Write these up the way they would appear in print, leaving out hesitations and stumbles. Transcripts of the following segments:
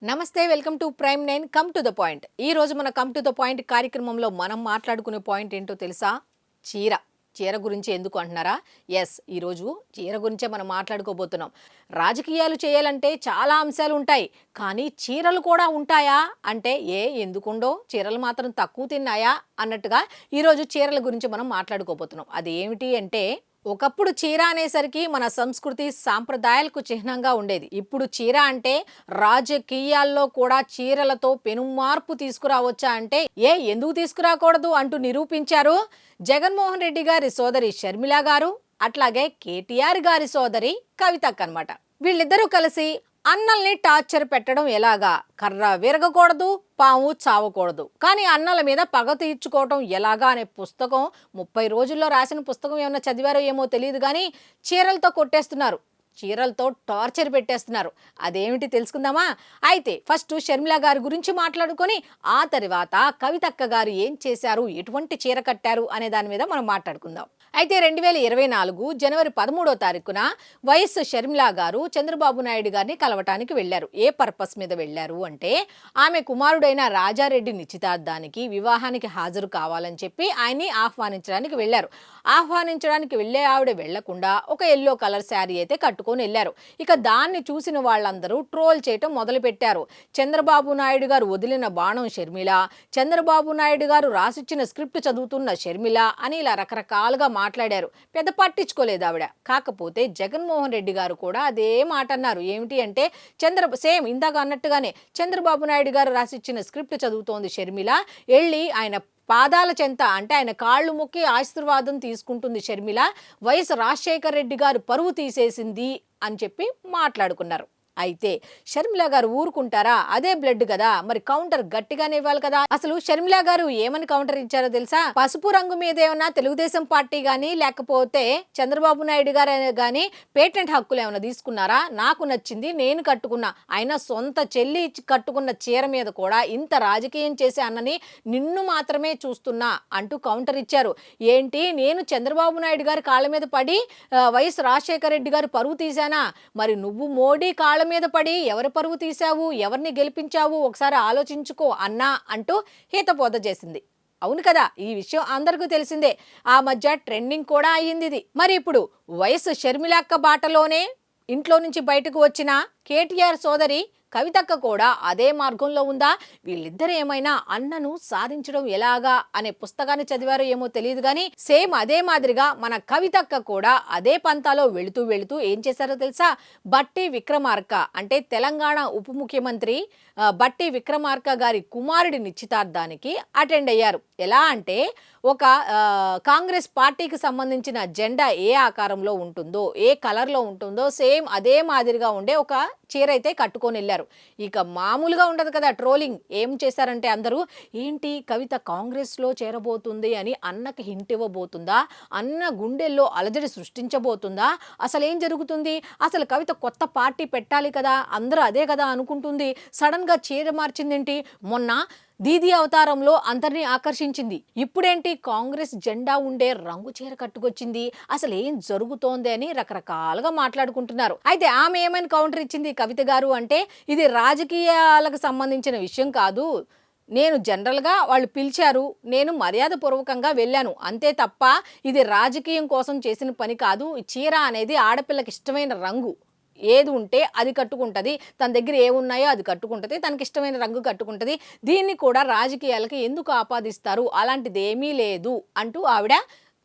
నమస్తే, welcome to prime 9 come to the point. ఈ రోజు మన కమ్ టు ద పాయింట్ కార్యక్రమంలో మనం మాట్లాడుకునే పాయింట్ ఏంటో తెలుసా? చీర. చీర గురించి ఎందుకు అంటున్నారా? ఎస్, ఈరోజు చీర గురించే మనం మాట్లాడుకోబోతున్నాం. రాజకీయాలు చేయాలంటే చాలా అంశాలు ఉంటాయి, కానీ చీరలు కూడా ఉంటాయా అంటే ఎందుకుండో, చీరలు మాత్రం తక్కువ తిన్నాయా అన్నట్టుగా ఈరోజు చీరల గురించి మనం మాట్లాడుకోబోతున్నాం. అది ఏమిటి అంటే, ఒకప్పుడు చీర అనేసరికి మన సంస్కృతి సాంప్రదాయాలకు చిహ్నంగా ఉండేది. ఇప్పుడు చీర అంటే రాజకీయాల్లో కూడా చీరలతో పెనుమార్పు తీసుకురావచ్చా అంటే ఎందుకు తీసుకురాకూడదు అంటూ నిరూపించారు జగన్మోహన్ రెడ్డి గారి సోదరి షర్మిల గారు, అట్లాగే కేటీఆర్ గారి సోదరి కవితక్క అన్నమాట. వీళ్ళిద్దరూ కలిసి అన్నల్ని టార్చర్ పెట్టడం ఎలాగా, కర్ర విరగకూడదు, పాము చావకూడదు, కానీ అన్నల మీద పగ తీర్చుకోవటం ఎలాగా అనే పుస్తకం 30 రోజుల్లో రాసిన పుస్తకం ఏమన్నా చదివారో ఏమో తెలియదు, కానీ చీరలతో కొట్టేస్తున్నారు, చీరలతో టార్చర్ పెట్టేస్తున్నారు. అదేమిటి తెలుసుకుందామా? అయితే ఫస్ట్ షర్మిల గారి గురించి మాట్లాడుకొని ఆ తర్వాత కవితక్క గారు ఏం చేశారు, ఎటువంటి చీర కట్టారు అనే దాని మీద మనం మాట్లాడుకుందాం. అయితే 2024 జనవరి 13వ తారీఖున వైఎస్ షర్మిల గారు చంద్రబాబు నాయుడు గారిని కలవటానికి వెళ్లారు. ఏ పర్పస్ మీద వెళ్లారు అంటే, ఆమె కుమారుడైన రాజారెడ్డి నిశ్చితార్థానికి, వివాహానికి హాజరు కావాలని చెప్పి ఆయన్ని ఆహ్వానించడానికి వెళ్లారు. ఆహ్వానించడానికి వెళ్లే ఆవిడ వెళ్లకుండా ఒక ఎల్లో కలర్ శారీ అయితే కట్టుకొని వెళ్లారు. ఇక దాన్ని చూసిన వాళ్ళందరూ ట్రోల్ చేయటం మొదలు పెట్టారు. చంద్రబాబు నాయుడు గారు వదిలిన బాణం షర్మిల, చంద్రబాబు నాయుడు గారు రాసిచ్చిన స్క్రిప్ట్ చదువుతున్న షర్మిల అని ఇలా రకరకాలుగా మాట్లాడారు. పెద్ద పట్టించుకోలేదు ఆవిడ. కాకపోతే జగన్మోహన్ రెడ్డి గారు కూడా అదే మాట అన్నారు. ఏమిటి అంటే, సేమ్ ఇందాక అన్నట్టుగానే చంద్రబాబు నాయుడు గారు రాసిచ్చిన స్క్రిప్ట్ చదువుతోంది షర్మిల, వెళ్ళి ఆయన పాదాల చెంత అంటే ఆయన కాళ్ళు మొక్కి ఆశీర్వాదం తీసుకుంటుంది షర్మిల, వైఎస్ రాజశేఖర్ రెడ్డి గారు పరువు తీసేసింది అని చెప్పి మాట్లాడుకున్నారు. అయితే షర్మిల గారు ఊరుకుంటారా? అదే బ్లడ్ కదా, మరి కౌంటర్ గట్టిగానే ఇవ్వాలి కదా. అసలు షర్మిల గారు ఏమని కౌంటర్ ఇచ్చారో తెలుసా? పసుపు రంగు మీద ఏమన్నా తెలుగుదేశం పార్టీ గానీ లేకపోతే చంద్రబాబు నాయుడు గారు గానీ పేటెంట్ హక్కులు ఏమైనా తీసుకున్నారా? నాకు నచ్చింది, నేను కట్టుకున్నా, అయినా సొంత చెల్లి కట్టుకున్న చీర మీద కూడా ఇంత రాజకీయం చేసే అన్నని నిన్ను మాత్రమే చూస్తున్నా అంటూ కౌంటర్ ఇచ్చారు. ఏంటి, నేను చంద్రబాబు నాయుడు గారి కాళ్ళ మీద పడి వైఎస్ రాజశేఖర రెడ్డి గారు పరువు తీశానా? మరి నువ్వు మోడీ కాళ్ళ మీద పడి ఎవరి పరువు తీశావు, ఎవరిని గెలిపించావు, ఒకసారి ఆలోచించుకో అన్నా అంటూ హితబోధ చేసింది. అవును కదా, ఈ విషయం అందరికీ తెలిసిందే. ఆ మధ్య ట్రెండింగ్ కూడా అయ్యింది ఇది. మరి ఇప్పుడు వైఎస్ షర్మిలక్క బాటలోనే ఇంట్లో నుంచి బయటకు వచ్చిన కేటీఆర్ సోదరి కవితక్క కూడా అదే మార్గంలో ఉందా? వీళ్ళిద్దరు ఏమైనా అన్నను సాధించడం ఎలాగా అనే పుస్తకాన్ని చదివారో ఏమో తెలియదు, కానీ సేమ్ అదే మాదిరిగా మన కవితక్క కూడా అదే పంతాలో వెళుతూ ఏం చేశారో తెలుసా? బట్టి విక్రమార్క అంటే తెలంగాణ ఉప ముఖ్యమంత్రి బట్టి విక్రమార్క గారి కుమారుడి నిశ్చితార్థానికి అటెండ్ అయ్యారు. ఎలా అంటే, ఒక కాంగ్రెస్ పార్టీకి సంబంధించిన జెండా ఏ ఆకారంలో ఉంటుందో, ఏ కలర్లో ఉంటుందో సేమ్ అదే మాదిరిగా ఉండే ఒక చీర అయితే కట్టుకొని వెళ్ళారు. ఇక మామూలుగా ఉండదు కదా ట్రోలింగ్. ఏం చేశారంటే అందరూ, ఏంటి కవిత కాంగ్రెస్లో చేరబోతుంది అని అన్నకి హింట్ ఇవ్వబోతుందా, అన్న గుండెల్లో అలజడి సృష్టించబోతుందా, అసలు ఏం జరుగుతుంది, అసలు కవిత కొత్త పార్టీ పెట్టాలి కదా, అందరూ అదే కదా అనుకుంటుంది, సడన్గా చీర మార్చిందేంటి, మొన్న దీది అవతారంలో అందరినీ ఆకర్షించింది, ఇప్పుడేంటి కాంగ్రెస్ జెండా ఉండే రంగు చీర కట్టుకొచ్చింది, అసలు ఏం జరుగుతోంది అని రకరకాలుగా మాట్లాడుకుంటున్నారు. అయితే ఆమె ఏమైనా కౌంటర్ ఇచ్చింది కవిత గారు అంటే, ఇది రాజకీయాలకు సంబంధించిన విషయం కాదు, నేను జనరల్గా వాళ్ళు పిలిచారు, నేను మర్యాదపూర్వకంగా వెళ్ళాను అంతే తప్ప ఇది రాజకీయం కోసం చేసిన పని కాదు. చీర అనేది ఆడపిల్లకి ఇష్టమైన రంగు, ఏది ఉంటే అది కట్టుకుంటుంది, తన దగ్గర ఏమున్నాయో అది కట్టుకుంటుంది, తనకి ఇష్టమైన రంగు కట్టుకుంటుంది, దీన్ని కూడా రాజకీయాలకి ఎందుకు ఆపాదిస్తారు, అలాంటిది ఏమీ లేదు అంటూ ఆవిడ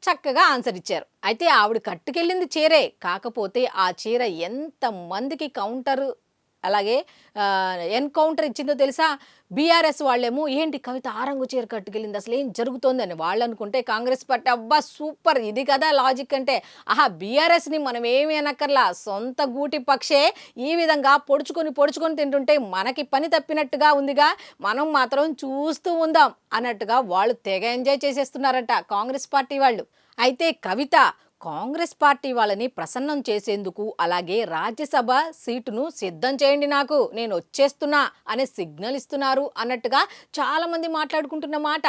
చక్కగా ఆన్సర్ ఇచ్చారు. అయితే ఆవిడ కట్టుకెళ్ళింది చీరే, కాకపోతే ఆ చీర ఎంతమందికి కౌంటర్ అలాగే ఎన్కౌంటర్ ఇచ్చిందో తెలుసా? బీఆర్ఎస్ వాళ్ళేమో, ఏంటి కవిత ఆ రంగు చీర కట్టుకెళ్ళింది, అసలు ఏం జరుగుతోందని వాళ్ళు అనుకుంటే, కాంగ్రెస్ పార్టీ అబ్బా సూపర్, ఇది కదా లాజిక్ అంటే, బీఆర్ఎస్ని మనం ఏమీ అనక్కర్లా, సొంత గూటి పక్షే ఈ విధంగా పొడుచుకొని తింటుంటే మనకి పని తప్పినట్టుగా ఉందిగా, మనం మాత్రం చూస్తూ ఉందాం అన్నట్టుగా వాళ్ళు తెగ ఎంజాయ్ చేసేస్తున్నారట కాంగ్రెస్ పార్టీ వాళ్ళు. అయితే కవిత కాంగ్రెస్ పార్టీ వాళ్ళని ప్రసన్నం చేసేందుకు, అలాగే రాజ్యసభ సీటును సిద్ధం చేయండి, నాకు నేను వచ్చేస్తున్నా అనే సిగ్నల్ ఇస్తున్నారు అన్నట్టుగా చాలామంది మాట్లాడుకుంటున్న మాట.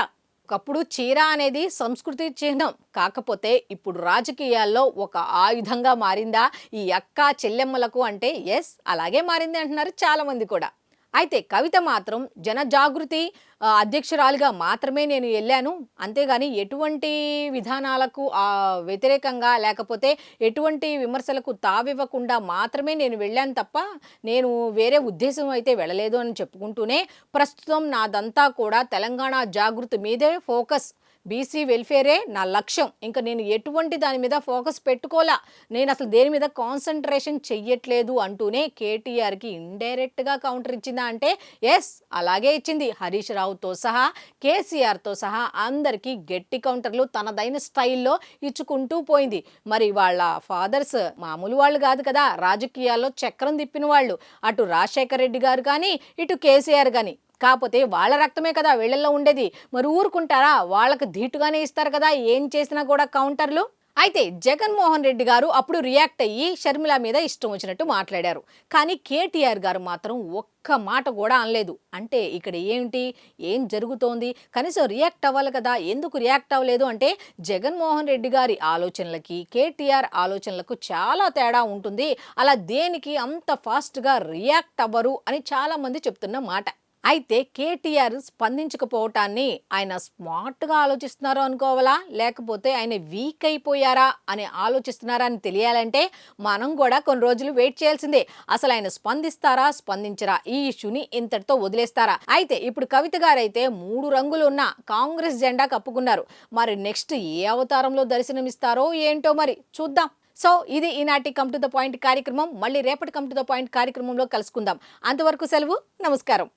ఒకప్పుడు చీర అనేది సంస్కృతి చిహ్నం, కాకపోతే ఇప్పుడు రాజకీయాల్లో ఒక ఆయుధంగా మారిందా ఈ అక్క చెల్లెమ్మలకు అంటే ఎస్ అలాగే మారింది అంటున్నారు చాలామంది కూడా. అయితే కవిత మాత్రం జనజాగృతి అధ్యక్షురాలిగా మాత్రమే నేను ఎళ్ళాను. అంతేగాని ఎటువంటి విధానాలకు వ్యతిరేకంగా లేకపోతే ఎటువంటి విమర్శలకు తావివ్వకుండా మాత్రమే నేను వెళ్ళాను తప్ప, నేను వేరే ఉద్దేశం అయితే వెళ్ళలేదు అని చెప్పుకుంటూనే, ప్రస్తుతం నాదంతా కూడా తెలంగాణ జాగృతి మీదే ఫోకస్. బీసీ వెల్ఫేరే నా లక్ష్యం. ఇంక నేను ఎటువంటి దాని మీద ఫోకస్ పెట్టుకోలా. నేనసలు దేని మీద కాన్సంట్రేషన్ చెయ్యట్లేదు అంటూనే కేటీఆర్‌కి ఇండైరెక్ట్‌గా కౌంటర్ ఇచ్చిందా అంటే, యెస్ అలాగే ఇచ్చింది. హరీష్ రావుతో సహా, కేసీఆర్‌తో సహా అందరికీ గట్టి కౌంటర్‌లు తనదైన స్టైల్‌లో ఇచ్చుకుంటూ పోయింది. మరి వాళ్ళ ఫాదర్స్ మామూలు వాళ్ళు కాదు కదా! రాజకీయాల్లో చక్రం తిప్పిన వాళ్ళు. అటు రాజశేఖర్ రెడ్డి గారు కానీ, ఇటు కేసీఆర్ గాని. కాపోతే వాళ్ళ రక్తమే కదా వీళ్ళల్లో ఉండేది. మరి ఊరుకుంటారా? వాళ్ళకి ధీటుగానే ఇస్తారు కదా! ఏం చేసినా కూడా కౌంటర్‌లు. అయితే జగన్మోహన్ రెడ్డి గారు అప్పుడు రియాక్ట్ అయ్యి షర్మిల మీద ఇష్టం వచ్చినట్టు మాట్లాడారు. కానీ కేటీఆర్ గారు మాత్రం ఒక్క మాట కూడా అనలేదు. అంటే ఇక్కడ ఏంటి? ఏం జరుగుతోంది? కనీసం రియాక్ట్ అవ్వాలి కదా! ఎందుకు రియాక్ట్ అవ్వలేదు అంటే, జగన్మోహన్ రెడ్డి గారి ఆలోచనలకి, కేటీఆర్ ఆలోచనలకు చాలా తేడా ఉంటుంది. అలా దేనికి అంత ఫాస్ట్‌గా రియాక్ట్ అవ్వరు అని చాలామంది చెప్తున్న మాట. అయితే కేటీఆర్ స్పందించకపోవటాన్ని ఆయన స్మార్ట్‌గా ఆలోచిస్తున్నారో అనుకోవాలా? లేకపోతే ఆయన వీక్ అయిపోయారా అని ఆలోచిస్తున్నారా అని తెలియాలంటే మనం కూడా కొన్ని రోజులు వెయిట్ చేయాల్సిందే. అసలు ఆయన స్పందిస్తారా? స్పందించరా? ఈ ఇష్యూని ఇంతటితో వదిలేస్తారా? అయితే ఇప్పుడు కవిత గారైతే 3 రంగులు ఉన్న కాంగ్రెస్ జెండా కప్పుకున్నారు. మరి నెక్స్ట్ ఏ అవతారంలో దర్శనమిస్తారో ఏంటో మరి చూద్దాం. సో ఇది ఈనాటి కమ్ టు ద పాయింట్ కార్యక్రమం. మళ్ళీ రేపటి కమ్ టు ద పాయింట్ కార్యక్రమంలో కలుసుకుందాం. అంతవరకు సెలవు. నమస్కారం.